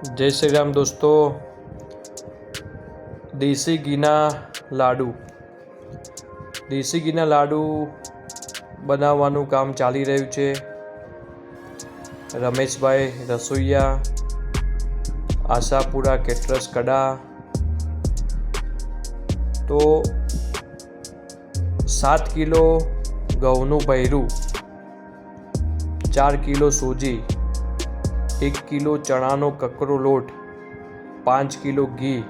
જય શ્રી રામ દોસ્તો. દેશી ઘીના લાડુ બનાવવાનું કામ ચાલી રહ્યું છે. રમેશભાઈ રસોઈયા, આશાપુરા કેટરસ કડા. તો 7 કિલો ઘઉંનું ભૈરું, 4 કિલો સૂજી, 1 કિલો ચણાનો કકરો લોટ, 5 કિલો ઘી,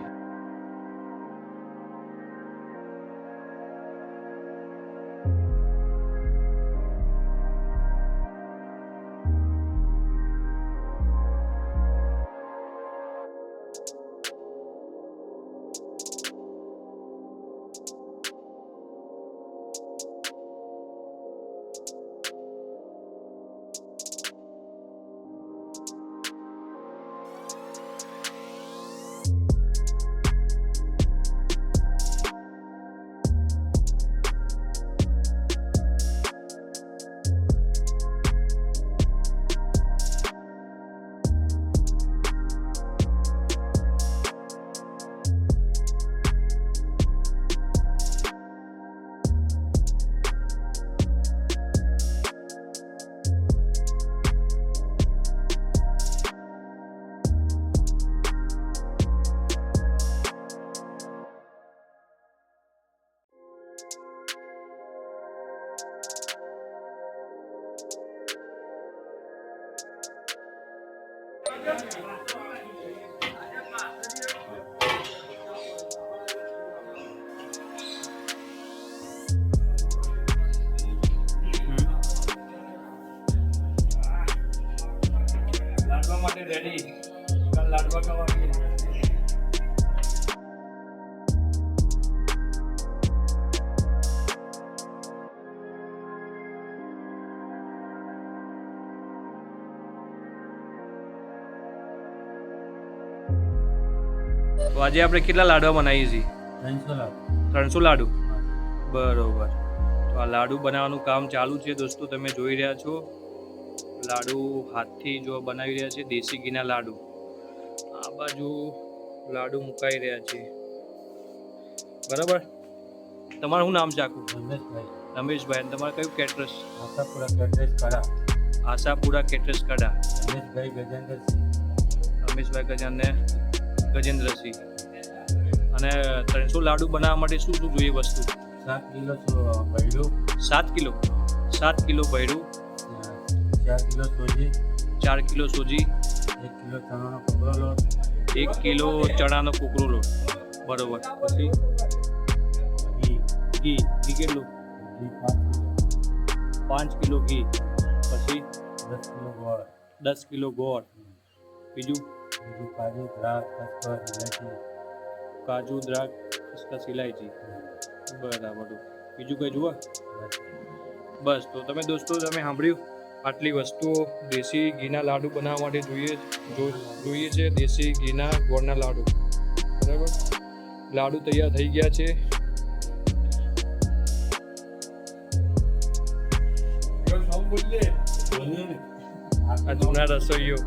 લાડવા માટે રેડી. લાડવા ખાવા તો આજે આપણે કેટલા લાડવા બનાવીએ છીએ? 300 લાડુ. બરોબર. તો આ લાડુ બનાવવાનું કામ ચાલુ છે દોસ્તો. તમે જોઈ રહ્યા છો લાડુ હાથથી જો બનાવી રહ્યા છે, દેશી ઘીના લાડુ. આ બાજુ લાડુ મુકાઈ રહ્યા છે. બરાબર. તમારું શું નામ છે આખું? રમેશભાઈ. તમારે કયું કેટરસ? આશાપુરા કેટરસ કડા. રમેશભાઈ ગજેન્દ્રસિંહ. અને 300 લાડુ બનાવવા માટે શું શું જોઈએ વસ્તુ? 7 કિલો ભૈરું, 4 કિલો સૂજી, 1 કિલો ચણાનો કકરો લોટ. બરોબર. પછી ઘી કેટલું? 5 કિલો ઘી. પછી 10 કિલો ગોળ. બીજું કાજુ, દ્રાક્ષ, ખસખસ, ઇલાયચી. બરાબર. બીજું કંઈ જુઓ? બસ. તો તમે દોસ્તો સાંભળ્યું, આટલી વસ્તુઓ દેશી ઘીના લાડુ બનાવવા માટે જોઈએ છે. દેશી ઘીના ગોળના લાડુ. બરાબર. લાડુ તૈયાર થઈ ગયા છે. આ જૂના રસોઈઓ